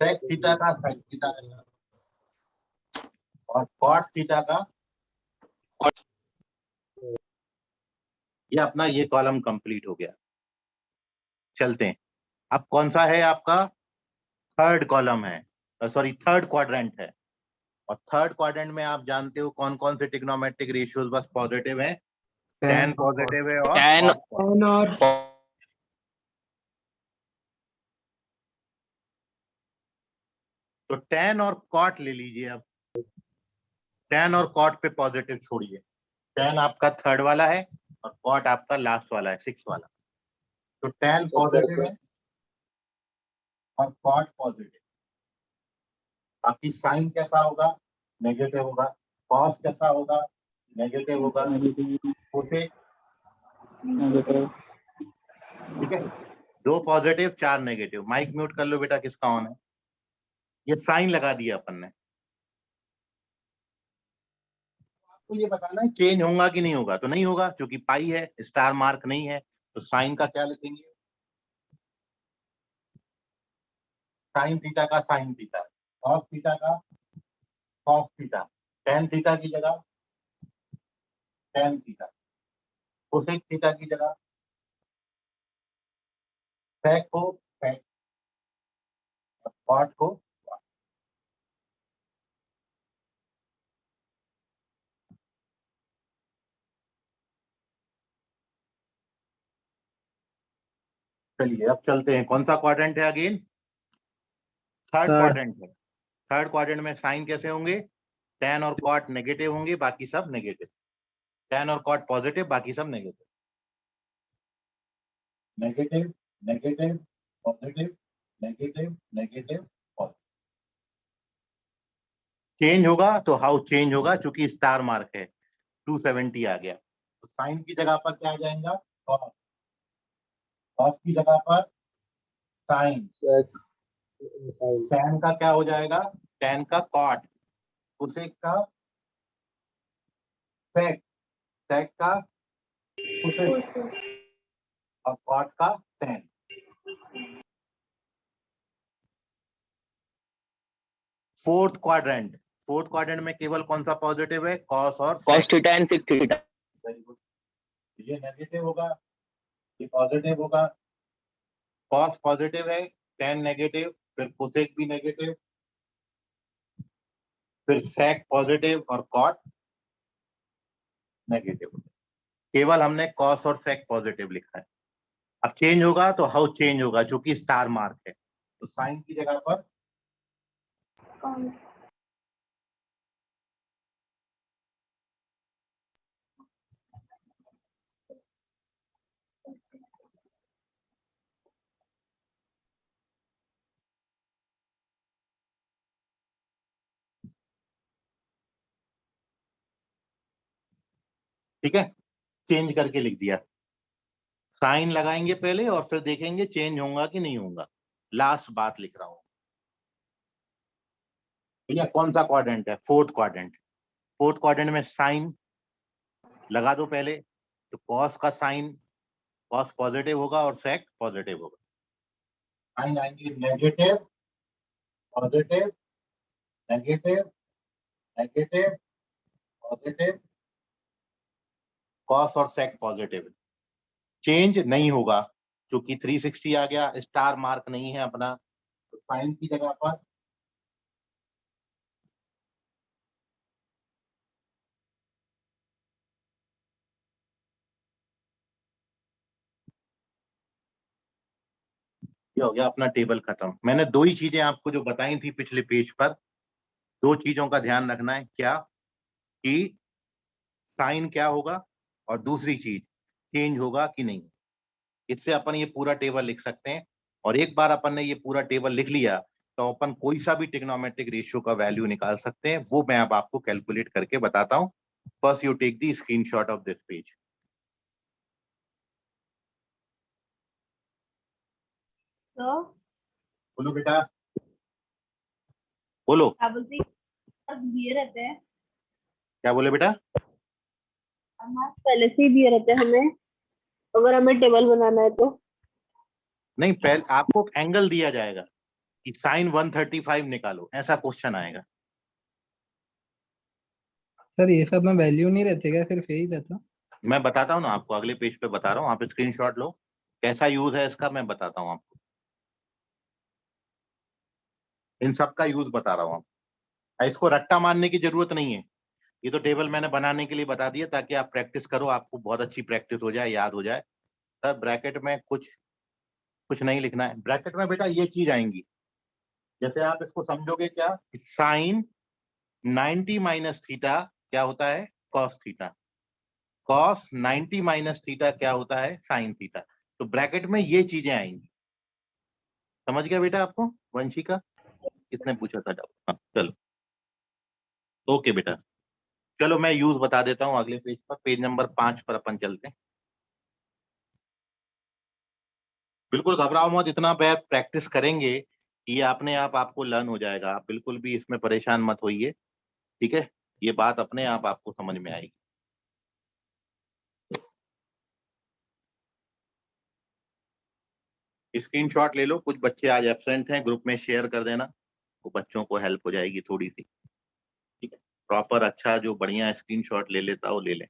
सेक थीटा का सेक थीटा आएगा, और कॉट थीटा का। ये अपना ये कॉलम कंप्लीट हो गया। चलते हैं, अब कौन सा है आपका, थर्ड कॉलम है, सॉरी थर्ड क्वाड्रेंट है। और थर्ड क्वाड्रेंट में आप जानते हो कौन कौन से ट्रिग्नोमेट्रिक रेशियोज बस पॉजिटिव है, tan पॉजिटिव है और tan cos positive। और तो tan और cot ले लीजिए। अब tan और cot पे पॉजिटिव छोड़िए, tan आपका थर्ड वाला है और cot आपका लास्ट वाला है, सिक्स वाला। तो tan पॉजिटिव है और cot पॉजिटिव। बाकी साइन कैसा होगा, नेगेटिव होगा। cos कैसा होगा, नेगेटिव होगा। cosec, ठीक है, दो पॉजिटिव चार नेगेटिव। माइक म्यूट कर लो बेटा, किसका ऑन है। ये साइन लगा दिया अपन ने। आपको ये बताना है चेंज होगा कि नहीं होगा। तो नहीं होगा क्योंकि पाई है, स्टार मार्क नहीं है। तो साइन का क्या लिखेंगे, साइन थीटा का साइन थीटा, कॉस थीटा का कॉस थीटा, टेन थीटा की जगह टेन थीटा, कोसेक थीटा की जगह सेक को सेक, कॉट को। चलिए अब चलते हैं, कौन सा क्वाड्रेंट है अगेन, थर्ड Third. क्वाड्रेंट है। थर्ड क्वाड्रेंट में साइन कैसे होंगे, टेन और कॉट नेगेटिव होंगे, बाकी सब नेगेटिव। टेन और कॉट पॉजिटिव, बाकी सब negative. Negative negative positive, negative negative positive. Change होगा तो हाउ चेंज होगा, चूंकि स्टार मार्क है 270 आ गया। तो साइन की जगह पर क्या आ जाएगा, कॉस। कॉस की जगह पर साइन। टेन का क्या हो जाएगा, टेन का कॉट। कोसेक का सेक, सेक का कोसेक और कॉट का tan. Fourth quadrant, fourth quadrant में केवल कौन सा पॉजिटिव है, कॉस और cos sec. theta and sec theta. Very good. ये नेगेटिव होगा, ये पॉजिटिव होगा। कॉस पॉजिटिव है, टेन नेगेटिव, फिर कोसेक भी नेगेटिव, फिर सेक पॉजिटिव और कॉट नेगेटिव। केवल हमने कॉस और सेक पॉजिटिव लिखा है। अब चेंज होगा तो हाउ चेंज होगा, चूंकि स्टार मार्क है। तो साइन की जगह पर ठीक है, चेंज करके लिख दिया। साइन लगाएंगे पहले और फिर देखेंगे चेंज होगा कि नहीं होगा। लास्ट बात लिख रहा हूं भैया, कौन सा क्वाड्रेंट है, फोर्थ क्वाड्रेंट। फोर्थ क्वाड्रेंट में साइन लगा दो पहले। तो कॉस का साइन, कॉस पॉजिटिव होगा और सेक पॉजिटिव होगा। साइन आएंगे negative positive negative negative positive, cos और सेक पॉजिटिव। चेंज नहीं होगा क्योंकि 360 आ गया, स्टार मार्क नहीं है अपना। तो साइन की जगह पर ये हो गया अपना टेबल खत्म। मैंने दो ही चीजें आपको जो बताई थी पिछले पेज पर, दो चीजों का ध्यान रखना है, क्या कि साइन क्या होगा और दूसरी चीज चेंज होगा कि नहीं। इससे अपन ये पूरा टेबल लिख सकते हैं। और एक बार अपन ने ये पूरा टेबल लिख लिया तो अपन कोई सा भी ट्रिग्नोमेट्रिक रेशियो का वैल्यू निकाल सकते हैं। वो मैं अब आपको कैलकुलेट करके बताता हूं। First you take the screenshot of this page. तो बोलो बेटा, बोलो क्या बोलते दिए रहते हैं, क्या बोले बेटा। मार्क्स पहले से ही दिए रहते हैं हमें, अगर हमें टेबल बनाना है तो। नहीं, पहले आपको एंगल दिया जाएगा कि साइन 135 निकालो, ऐसा क्वेश्चन आएगा। सर ये सब में वैल्यू नहीं रहते क्या, सिर्फ यही रहता। मैं बताता हूँ ना आपको, अगले पेज पे बता रहा हूँ, आप स्क्रीनशॉट लो। कैसा यूज है इसका मैं बताता हूँ आपको, इन सब का यूज बता रहा हूँ। इसको रट्टा मारने की जरूरत नहीं है, ये तो टेबल मैंने बनाने के लिए बता दिया ताकि आप प्रैक्टिस करो, आपको बहुत अच्छी प्रैक्टिस हो जाए, याद हो जाए। सर ब्रैकेट में कुछ कुछ नहीं लिखना है, ब्रैकेट में बेटा ये चीज आएंगी, जैसे आप इसको समझोगे क्या, साइन 90 माइनस थीटा क्या होता है, cos theta, cos 90 minus theta क्या होता है, साइन थीटा। तो ब्रैकेट में ये चीजें आएंगी, समझ गया बेटा आपको, वंशी का किसने पूछा था डाउट? हाँ चलो, ओके बेटा, चलो मैं यूज बता देता हूँ अगले पेज पर, पेज नंबर 5 पर अपन चलते हैं। बिल्कुल घबराओ मत, इतना बैर प्रैक्टिस करेंगे ये अपने आप आपको लर्न हो जाएगा, आप बिल्कुल भी इसमें परेशान मत होइए, ठीक है, ये बात अपने आप आपको समझ में आएगी। स्क्रीनशॉट ले लो, कुछ बच्चे आज एब्सेंट हैं, ग्रुप में शेयर कर देना, वो बच्चों को हेल्प हो जाएगी थोड़ी सी, ठीक है, प्रॉपर अच्छा जो बढ़िया स्क्रीनशॉट ले लेता हो ले ले।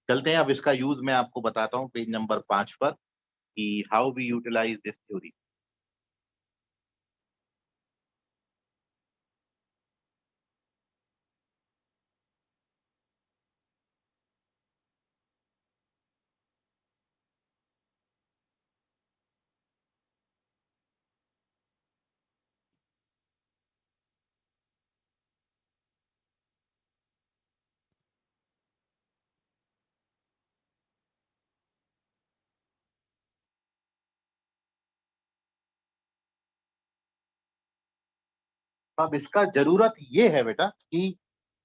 चलते हैं अब इसका यूज मैं आपको बताता हूँ पेज नंबर 5 पर, कि how we utilize this theory. अब इसका जरूरत ये है बेटा कि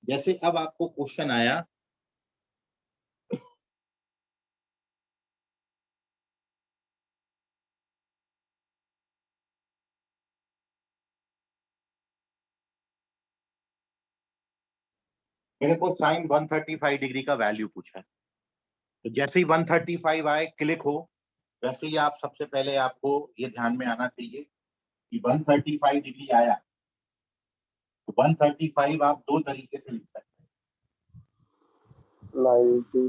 जैसे अब आपको क्वेश्चन आया, मेरे को साइन 135 डिग्री का वैल्यू पूछा है, तो जैसे ही 135 आए क्लिक हो, वैसे ही आप सबसे पहले आपको ये ध्यान में आना चाहिए कि 135 डिग्री आया, तो 135 आप दो तरीके से लिख सकते हैं। 90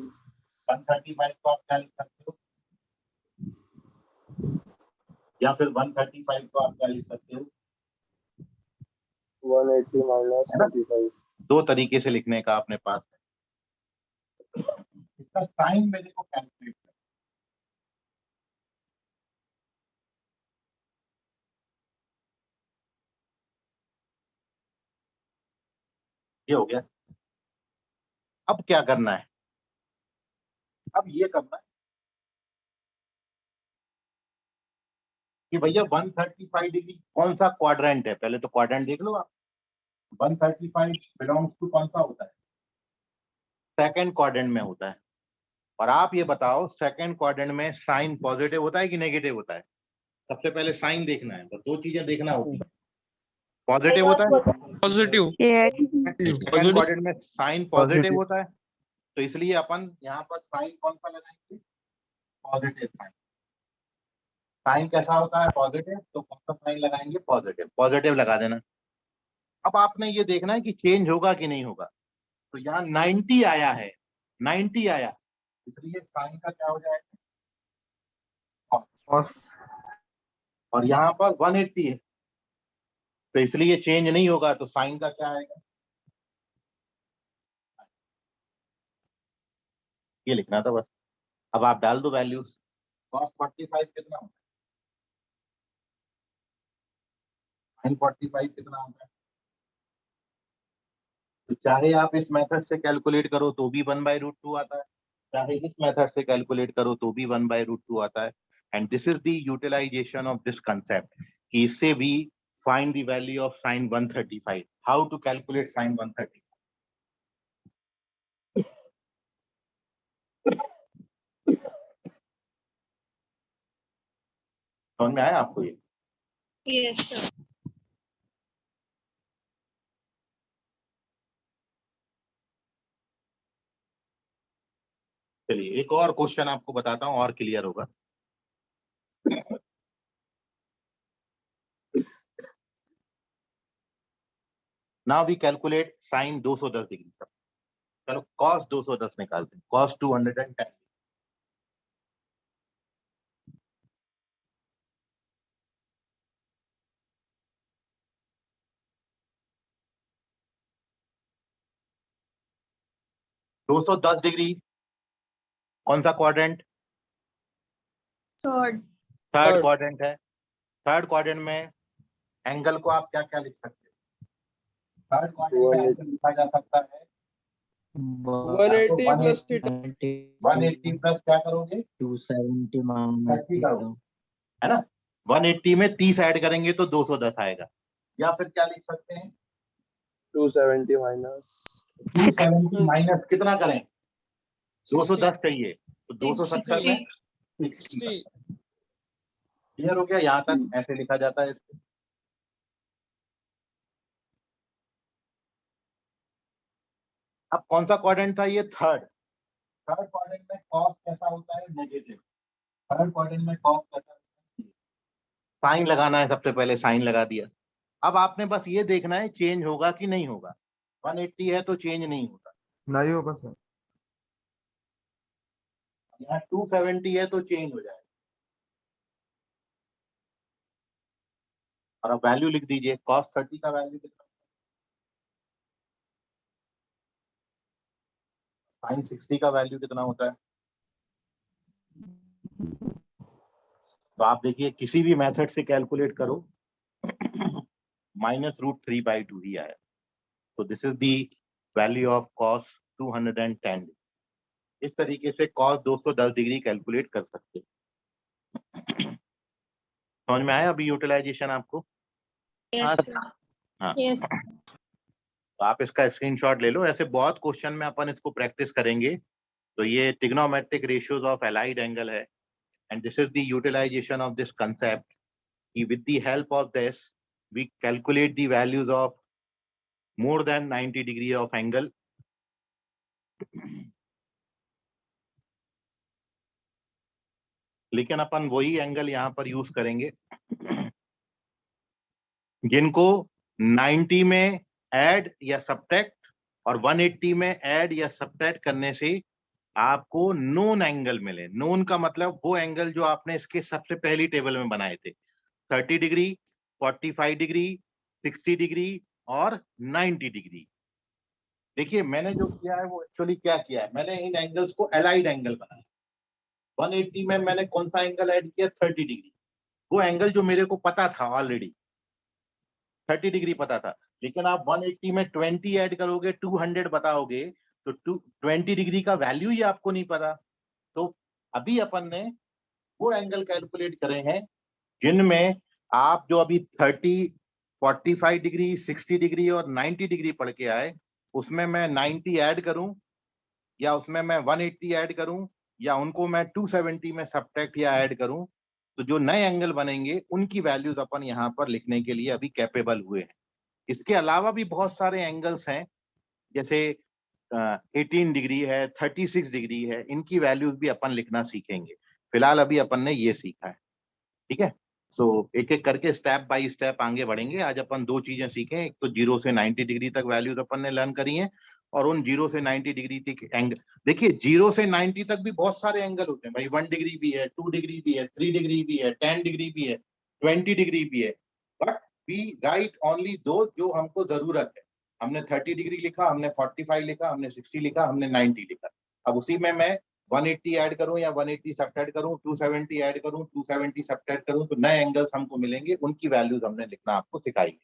135 को आप क्या लिख सकते हो, या फिर 135 को आप क्या लिख सकते हो, 180 माइनस 25 दो तरीके से लिखने का अपने पास है। इसका साइन मेरे को कैलकुलेट करना, ये हो गया। अब क्या करना है, अब ये करना है कि भैया 135 डिग्री कौन सा क्वाड्रेंट है, पहले तो क्वाड्रेंट देख लो आप। 135 बिलोंग्स टू कौन सा होता है, सेकंड क्वाड्रेंट में होता है। और आप ये बताओ सेकंड क्वाड्रेंट में साइन पॉजिटिव होता है कि नेगेटिव होता है, सबसे पहले साइन देखना है, बस दो चीजें देखना होती है, पॉजिटिव होता है, पॉजिटिव। सेकंड क्वाड्रेंट में साइन पॉजिटिव होता है, तो इसलिए अपन यहाँ पर साइन कौन सा लगाएंगे, पॉजिटिव साइन। साइन कैसा होता है, पॉजिटिव, तो कौन सा साइन लगाएंगे, पॉजिटिव, पॉजिटिव लगा देना। अब आपने ये देखना है कि चेंज होगा कि नहीं होगा, तो यहाँ 90 आया है, 90 आया, इसलिए साइन का क्या हो जाएगा, cos और यहाँ पर 180 है, तो इसलिए चेंज नहीं होगा, तो साइन का क्या आएगा, ये लिखना था बस। अब आप डाल दो वैल्यूज, cos 45 कितना होता है, sin 45 कितना होता है, तो चाहे आप इस मेथड से कैलकुलेट करो तो भी 1/√2 आता है, चाहे इस मेथड से कैलकुलेट करो तो भी 1/√2 आता है। And this is the utilisation of this concept, कि इससे भी find the value of sin 135, how to calculate sin 135। समझ में आया आपको ये? Yes sir. चलिए एक और क्वेश्चन आपको बताता हूँ और क्लियर होगा। Now we calculate sin 210 degree, चलो cos 210 निकालते हैं, cos 210। 210 डिग्री कौन सा quadrant? Third. Third Third. Quadrant है। थर्ड क्वाड्रेंट में एंगल को आप क्या क्या लिख सकते हैं? थर्ड क्वाड्रेंट में एंगल लिखा जा सकता है 180 plus theta. 180 प्लस क्या करोगे? 270 minus 30 करोगे, theta. है ना? 180 में 30 ऐड करेंगे तो 210 आएगा। या फिर क्या लिख सकते हैं? 270 minus 270 माइनस कितना करें? 210 चाहिए तो 270 में 60. क्लियर हो गया? यहाँ तक ऐसे लिखा जाता है इसको। अब कौन सा क्वाड्रेंट था ये? थर्ड। थर्ड क्वाड्रेंट में कॉस कैसा होता है? नेगेटिव। थर्ड क्वाड्रेंट में कॉस कैसा होता है? साइन लगाना है, सबसे पहले साइन लगा दिया। अब आपने बस ये देखना है चेंज होगा कि नहीं होगा। 180 है तो चेंज नहीं होगा, नहीं होगा सर। यहाँ 270 है तो चेंज हो जाएगा। और अब वैल्यू लिख दीजिए, cos 30 का वैल्यू कितना? sin 60 का वैल्यू कितना होता है? तो आप देखिए किसी भी मेथड से कैलकुलेट करो -√3/2 ही आया। तो this is the value of cos 210। इस तरीके से cos 210 डिग्री कैलकुलेट कर सकते हैं। समझ में आया अभी यूटिलाइजेशन आपको? हाँ। यस। तो आप इसका स्क्रीनशॉट ले लो। ऐसे बहुत क्वेश्चन में अपन इसको प्रैक्टिस करेंगे। तो ये trigonometric ratios of allied angle है, and this is the utilisation of this concept कि with the help of this we calculate the values of more than 90 degree of angle. लेकिन अपन वही एंगल यहाँ पर यूज करेंगे जिनको 90 में ऐड या सब्ट्रैक्ट और 180 में ऐड या सब्ट्रैक्ट करने से आपको नोन एंगल मिले। नोन का मतलब वो एंगल जो आपने इसके सबसे पहली टेबल में बनाए थे, 30 डिग्री, 45 डिग्री, 60 डिग्री और 90 डिग्री। देखिए मैंने जो किया है वो एक्चुअली क्या किया है, मैंने इन एंगल्स को एलाइड एंगल बनाया। 180 में मैंने कौन सा एंगल ऐड किया? 30 डिग्री। वो एंगल जो मेरे को पता था ऑलरेडी, 30 डिग्री पता था। लेकिन आप 180 में 20 ऐड करोगे, 200 बताओगे, तो 20 डिग्री का वैल्यू ही आपको नहीं पता। तो अभी अपन ने वो एंगल कैलकुलेट करे हैं जिनमें आप जो अभी 30, 45 डिग्री, 60 डिग्री और 90 डिग्री पढ़ के आए, उसमें मैं 90 ऐड करूं या उसमें मैं 180 ऐड करूं या उनको मैं 270 में सब्ट्रैक्ट या ऐड करूं, तो जो नए एंगल बनेंगे उनकी वैल्यूज अपन यहाँ पर लिखने के लिए अभी कैपेबल हुए हैं। इसके अलावा भी बहुत सारे एंगल्स हैं, जैसे 18 डिग्री है, 36 डिग्री है, इनकी वैल्यूज भी अपन लिखना सीखेंगे। फिलहाल अभी अपन ने ये सीखा है, ठीक है। सो एक एक करके स्टेप बाय स्टेप आगे बढ़ेंगे। आज अपन दो चीजें सीखें, एक तो 0 से 90 डिग्री तक वैल्यूज अपन ने लर्न करी हैं, और उन 0 से 90 डिग्री तक एंगल। देखिए 0 से 90 तक भी बहुत सारे एंगल होते हैं भाई, 1 डिग्री भी है, 2 डिग्री भी है, 3 डिग्री भी है, 10 डिग्री भी है, 20 डिग्री भी है, बट वी राइट ओनली दो जो हमको जरूरत है। हमने 30 डिग्री लिखा, हमने 45 लिखा, हमने 60 लिखा, हमने 90 लिखा। अब उसी में मैं 180 ऐड करूं या 180 सब्ट्रैक्ट करूं, 270 ऐड करूं, 270 सब्ट्रैक्ट करूं, तो नए एंगल्स हमको मिलेंगे, उनकी वैल्यूज हमने लिखना आपको सिखाई।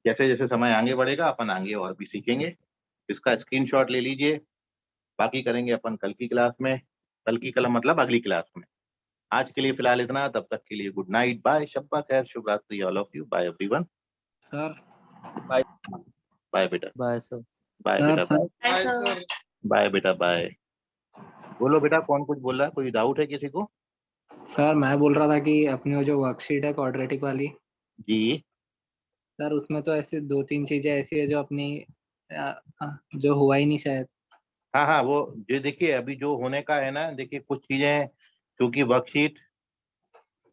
जैसे जैसे समय आगे बढ़ेगा अपन आगे और भी सीखेंगे। इसका स्क्रीनशॉट ले लीजिए, बाकी करेंगे अपन कल की क्लास में। कल की कल मतलब अगली क्लास में। आज के लिए फिलहाल इतना, तब तक के लिए गुड नाइट, बाय, शब्बा खैर, शुभ रात्रि all of you, bye everyone. Sir bye बेटा, बाय सर। बाय बेटा, बाय, बाय बेटा, बाय। बोलो बेटा, कौन कुछ बोल रहा है? कोई डाउट है किसी को? सर मैं बोल रहा था कि अपनी वो जो वर्कशीट है क्वाड्रेटिक वाली, जी सर उसमें तो ऐसी 2-3 चीजें ऐसी है जो अपनी जो हुआ ही नहीं शायद। हाँ हाँ, वो जो देखिए अभी जो होने का है ना, देखिए कुछ चीजें क्योंकि वर्कशीट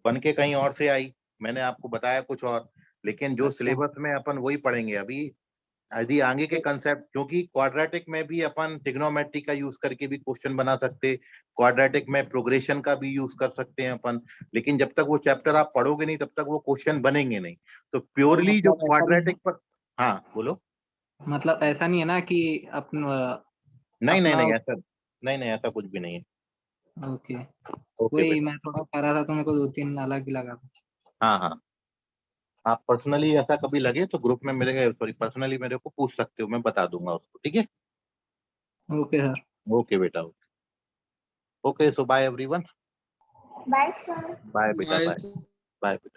बन के कहीं और से आई, मैंने आपको बताया कुछ और, लेकिन जो अच्छा। सिलेबस में अपन वही पढ़ेंगे अभी। यदि आगे के कंसेप्ट, क्योंकि क्वाड्रेटिक में भी अपन ट्रिग्नोमेट्री का यूज करके भी क्वेश्चन बना सकते, क्वाड्रेटिक में प्रोग्रेशन का भी यूज कर सकते हैं अपन, लेकिन जब तक वो चैप्टर आप पढ़ोगे नहीं तब तक वो क्वेश्चन बनेंगे नहीं। तो प्योरली जो मतलब ऐसा भी है? क्वाड्रेटिक पर, हाँ बोलो। मतलब ऐसा नहीं है ना कि अपन नहीं नहीं अपना- नहीं ऐसा नहीं नहीं ऐसा कुछ भी नहीं है। ओके ओके वही बेटा। मैं थोड़ा कर रहा था तो मेरे को 2-3 अलग ही लगा। हाँ हाँ, आप पर्सनली ऐसा कभी लगे तो ग्रुप में मेरे सॉरी पर्सनली मेरे को पूछ सकते हो, मैं बता दूंगा उसको, ठीक है। Okay sir. ओके बेटा, okay. So bye everyone, bye sir. Bye बेटा, Bye, बाय sir. बाय बेटा।